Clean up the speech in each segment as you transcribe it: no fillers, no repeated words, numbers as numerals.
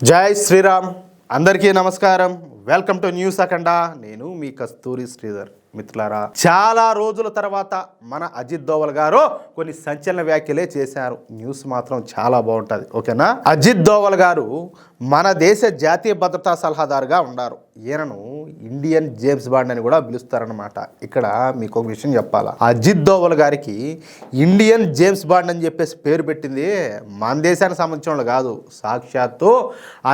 జై శ్రీరామ్. అందరికీ నమస్కారం. వెల్కమ్ టు న్యూస్ అఖండ. నేను మీ కస్తూరి శ్రీధర్. మిత్రులారా, చాలా రోజుల తర్వాత మన అజిత్ దోవల్ గారు కొన్ని సంచలన వ్యాఖ్యలే చేశారు. న్యూస్ మాత్రం చాలా బాగుంటుంది. ఓకేనా? అజిత్ దోవల్ గారు మన దేశ జాతీయ భద్రతా సలహాదారుగా ఉన్నారు. ఈయనను ఇండియన్ జేమ్స్ బాండ్ అని కూడా పిలుస్తారనమాట. ఇక్కడ మీకు ఒక విషయం చెప్పాలా, అజిత్ దోవల్ గారికి ఇండియన్ జేమ్స్ బాండ్ అని చెప్పేసి పేరు పెట్టింది మన దేశానికి సంబంధించిన వాళ్ళు కాదు, సాక్షాత్తు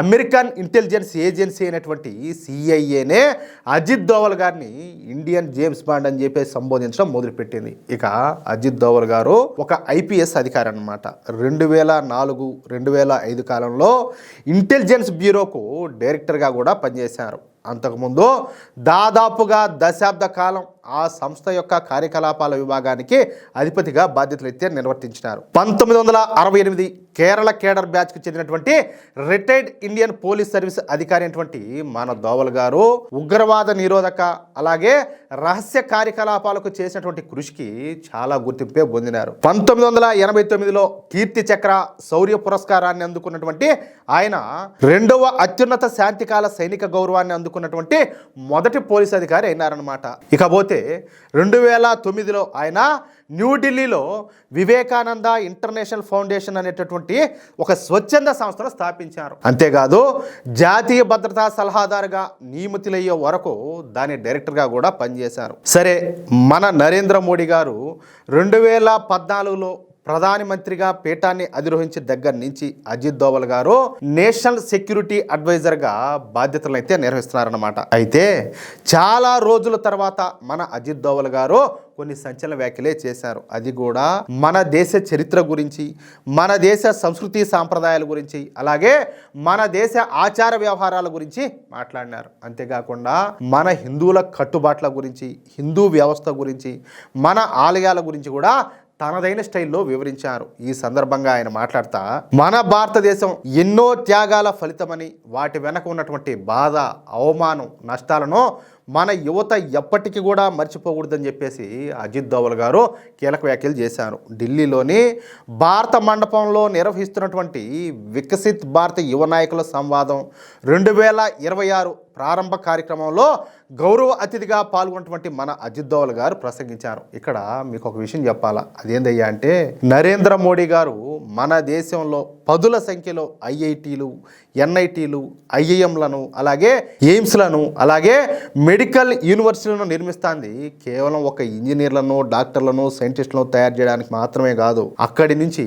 అమెరికన్ ఇంటెలిజెన్స్ ఏజెన్సీ అయినటువంటి సిఐఏనే అజిత్ దోవల్ గారిని ఇండియన్ జేమ్స్ బాండ్ అని చెప్పేసి సంబోధించడం మొదలుపెట్టింది. ఇక అజిత్ దోవల్ గారు ఒక ఐపీఎస్ అధికారి అనమాట. 2004-2005 కాలంలో ఇంటెలిజెన్స్ బ్యూరోకు డైరెక్టర్గా కూడా పనిచేశారు. అంతకుముందు దాదాపుగా దశాబ్ద కాలం ఆ సంస్థ యొక్క కార్యకలాపాల విభాగానికి అధిపతిగా బాధ్యతలు అయితే నిర్వర్తించినారు. 1968 కేరళ కేడర్ బ్యాచ్కి చెందినటువంటి రిటైర్డ్ ఇండియన్ పోలీస్ సర్వీస్ అధికారి అయినటువంటి మన దోవల్ గారు ఉగ్రవాద నిరోధక అలాగే రహస్య కార్యకలాపాలకు చేసినటువంటి కృషికి చాలా గుర్తింపే పొందినారు. 1989లో కీర్తి చక్ర శౌర్య పురస్కారాన్ని అందుకున్నటువంటి ఆయన రెండవ అత్యున్నత శాంతికాల సైనిక గౌరవాన్ని అందుకున్నటువంటి మొదటి పోలీస్ అధికారి అయినారనమాట. ఇకపోతే 2009లో ఆయన న్యూఢిల్లీలో వివేకానంద ఇంటర్నేషనల్ ఫౌండేషన్ అనేటటువంటి ఒక స్వచ్ఛంద సంస్థను స్థాపించారు. అంతేకాదు జాతీయ భద్రతా సలహాదారుగా నియమితులయ్యే వరకు దాని డైరెక్టర్గా కూడా పనిచేశారు. సరే, మన నరేంద్ర మోడీ గారు 2014లో ప్రధానమంత్రిగా పీఠాన్ని అధిరోహించిన దగ్గర నుంచి అజిత్ దోవల్ గారు నేషనల్ సెక్యూరిటీ అడ్వైజర్గా బాధ్యతలను అయితే నిర్వహిస్తున్నారన్నమాట. అయితే చాలా రోజుల తర్వాత మన అజిత్ దోవల్ గారు కొన్ని సంచలన వ్యాఖ్యలే చేశారు. అది కూడా మన దేశ చరిత్ర గురించి, మన దేశ సంస్కృతి సాంప్రదాయాల గురించి, అలాగే మన దేశ ఆచార వ్యవహారాల గురించి మాట్లాడినారు. అంతేకాకుండా మన హిందువుల కట్టుబాట్ల గురించి, హిందూ వ్యవస్థ గురించి, మన ఆలయాల గురించి కూడా తనదైన స్టైల్లో వివరించారు. ఈ సందర్భంగా ఆయన మాట్లాడుతా మన భారతదేశం ఎన్నో త్యాగాల ఫలితమని, వాటి వెనక ఉన్నటువంటి బాధ, అవమానం, నష్టాలను మన యువత ఎప్పటికీ కూడా మర్చిపోకూడదని చెప్పేసి అజిత్ దోవల్ గారు కీలక వ్యాఖ్యలు చేశారు. ఢిల్లీలోని భారత మండపంలో నిర్వహిస్తున్నటువంటి వికసిత్ భారత యువ నాయకుల సంవాదం 2026 ప్రారంభ కార్యక్రమంలో గౌరవ అతిథిగా పాల్గొన్నటువంటి మన అజిత్ దోవల్ గారు ప్రసంగించారు. ఇక్కడ మీకు ఒక విషయం చెప్పాలా, అదేందయ్యా అంటే నరేంద్ర మోడీ గారు మన దేశంలో పదుల సంఖ్యలో ఐఐటీలు, ఎన్ఐటీలు, ఐఐఎంలను, అలాగే ఎయిమ్స్లను, అలాగే మెడికల్ యూనివర్సిటీలను నిర్మిస్తుంది కేవలం ఒక ఇంజనీర్లను, డాక్టర్లను, సైంటిస్టులను తయారు చేయడానికి మాత్రమే కాదు, అక్కడి నుంచి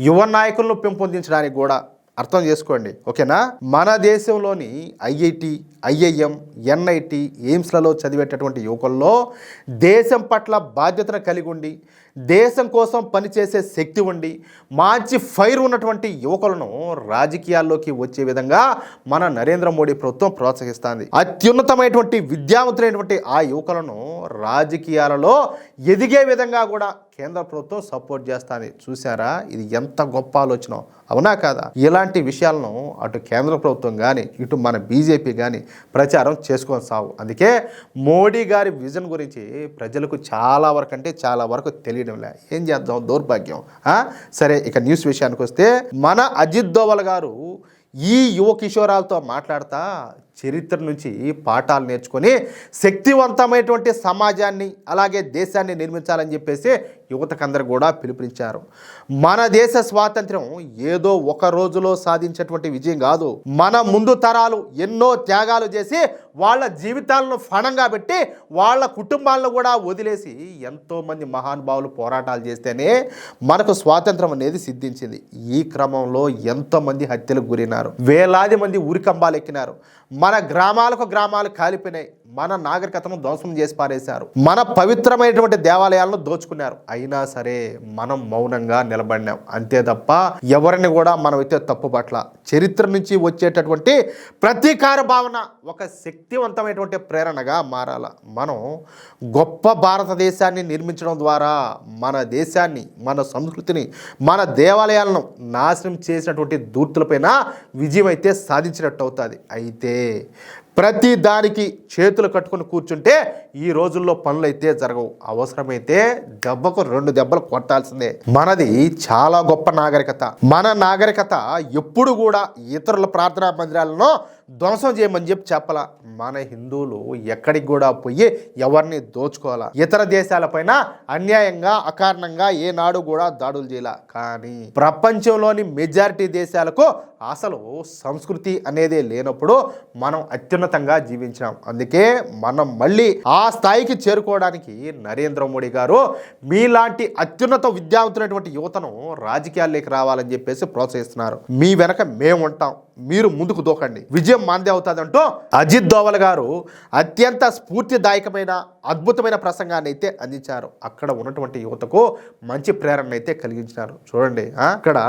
యువ నాయకులను పెంపొందించడానికి కూడా. అర్థం చేసుకోండి, ఓకేనా? మన దేశంలోని ఐఐటి, ఐఐఎం, ఎన్ఐటి, ఎయిమ్స్లలో చదివేటటువంటి యువకుల్లో దేశం పట్ల బాధ్యతను కలిగి ఉండి, దేశం కోసం పనిచేసే శక్తి ఉండి, మంచి ఫైర్ ఉన్నటువంటి యువకులను రాజకీయాల్లోకి వచ్చే విధంగా మన నరేంద్ర మోడీ ప్రభుత్వం ప్రోత్సహిస్తుంది. అత్యున్నతమైనటువంటి విద్యావంతులైనటువంటి ఆ యువకులను రాజకీయాలలో ఎదిగే విధంగా కూడా కేంద్ర ప్రభుత్వం సపోర్ట్ చేస్తుంది. చూసారా, ఇది ఎంత గొప్ప ఆలోచన, అవునా కాదా? ఇలాంటి విషయాలను అటు కేంద్ర ప్రభుత్వం కానీ ఇటు మన బీజేపీ కానీ ప్రచారం చేసుకొని సాగు. అందుకే మోడీ గారి విజన్ గురించి ప్రజలకు చాలా వరకు అంటే చాలా వరకు తెలియడం లే. ఏం చేద్దాం, దౌర్భాగ్యం. సరే, ఇక న్యూస్ విషయానికి వస్తే మన అజిత్ దోవల్ గారు ఈ యువ కిషోరాలతో మాట్లాడుతా చరిత్ర నుంచి పాఠాలు నేర్చుకొని శక్తివంతమైనటువంటి సమాజాన్ని అలాగే దేశాన్ని నిర్మించాలని చెప్పేసి యువతకందరూ కూడా పిలుపునిచ్చారు. మన దేశ స్వాతంత్ర్యం ఏదో ఒక రోజులో సాధించేటువంటి విజయం కాదు. మన ముందు తరాలు ఎన్నో త్యాగాలు చేసి వాళ్ళ జీవితాలను ఫణంగా పెట్టి వాళ్ళ కుటుంబాలను కూడా వదిలేసి ఎంతోమంది మహానుభావులు పోరాటాలు చేస్తేనే మనకు స్వాతంత్రం అనేది సిద్ధించింది. ఈ క్రమంలో ఎంతోమంది హత్యలకు గురైనారు, వేలాది మంది ఉరికంబాలు ఎక్కినారు, మన గ్రామాలు కాలిపోయినాయి, మన నాగరికతను ధ్వంసం చేసి పారేశారు, మన పవిత్రమైనటువంటి దేవాలయాలను దోచుకున్నారు. అయినా సరే మనం మౌనంగా నిలబడినాం, అంతే తప్ప ఎవరిని కూడా మనం అయితే తప్పు పట్ల. చరిత్ర నుంచి వచ్చేటటువంటి ప్రతీకార భావన ఒక శక్తివంతమైనటువంటి ప్రేరణగా మారాల. మనం గొప్ప భారతదేశాన్ని నిర్మించడం ద్వారా మన దేశాన్ని, మన సంస్కృతిని, మన దేవాలయాలను నాశనం చేసినటువంటి దూర్తులపైన విజయం అయితే సాధించినట్టు అవుతుంది. అయితే ప్రతి దానికి చేతులు కట్టుకుని కూర్చుంటే ఈ రోజుల్లో పనులు అయితే జరగవు. అవసరమైతే దెబ్బకు 2 దెబ్బలు కొట్టాల్సిందే. మనది చాలా గొప్ప నాగరికత. మన నాగరికత ఎప్పుడు కూడా ఇతరుల ప్రార్థనా మందిరాలను ధ్వంసం చేయమని చెప్పాల. మన హిందువులు ఎక్కడికి కూడా పోయి ఎవరిని దోచుకోవాలా. ఇతర దేశాలపైన అన్యాయంగా అకారణంగా ఏనాడు కూడా దాడులు చేయాల. కానీ ప్రపంచంలోని మెజారిటీ దేశాలకు అసలు సంస్కృతి అనేది లేనప్పుడు మనం అత్యున్నతంగా జీవించాం. అందుకే మనం మళ్ళీ ఆ స్థాయికి చేరుకోవడానికి నరేంద్ర మోడీ గారు మీలాంటి అత్యున్నత విద్యావంతులైనటువంటి యువతను రాజకీయాల్లోకి రావాలని చెప్పేసి ప్రోత్సహిస్తున్నారు. మీ వెనక మేము ఉంటాం, మీరు ముందుకు దూకండి, విజయం మాందే అవుతుందంటూ అజిత్ దోవల్ గారు అత్యంత స్ఫూర్తిదాయకమైన అద్భుతమైన ప్రసంగాన్ని అయితే అందించారు. అక్కడ ఉన్నటువంటి యువతకు మంచి ప్రేరణ అయితే కలిగించినారు. చూడండి, ఇక్కడ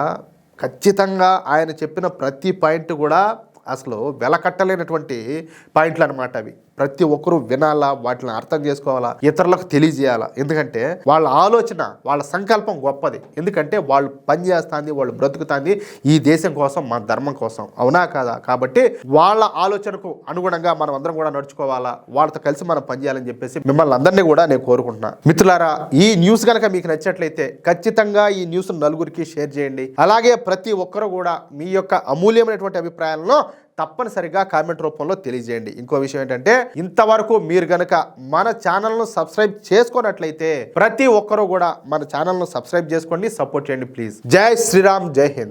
ఖచ్చితంగా ఆయన చెప్పిన ప్రతి పాయింట్ కూడా అసలు వెలకట్టలేనటువంటి పాయింట్లు అనమాట. అవి ప్రతి ఒక్కరూ వినాలా, వాటిని అర్థం చేసుకోవాలా, ఇతరులకు తెలియజేయాలా. ఎందుకంటే వాళ్ళ ఆలోచన, వాళ్ళ సంకల్పం గొప్పది. ఎందుకంటే వాళ్ళు పనిచేస్తుంది, వాళ్ళు బ్రతుకుతుంది ఈ దేశం కోసం, మన ధర్మం కోసం. అవునా కాదా? కాబట్టి వాళ్ళ ఆలోచనకు అనుగుణంగా మనం అందరం కూడా నడుచుకోవాలా, వాళ్ళతో కలిసి మనం పనిచేయాలని చెప్పేసి మిమ్మల్ని అందరినీ కూడా నేను కోరుకుంటున్నా. మిత్రులారా, ఈ న్యూస్ కనుక మీకు నచ్చినట్లయితే ఖచ్చితంగా ఈ న్యూస్ నలుగురికి షేర్ చేయండి. అలాగే ప్రతి ఒక్కరు కూడా మీ యొక్క అమూల్యమైనటువంటి అభిప్రాయాలను తప్పనిసరిగా కామెంట్ రూపంలో తెలియజేయండి. ఇంకో విషయం ఏంటంటే, ఇంతవరకు మీరు గనక మన ఛానల్ను సబ్స్క్రైబ్ చేసుకున్నట్లయితే ప్రతి ఒక్కరూ కూడా మన ఛానల్ను సబ్స్క్రైబ్ చేసుకోండి, సపోర్ట్ చేయండి ప్లీజ్. జై శ్రీరామ్, జై హింద్.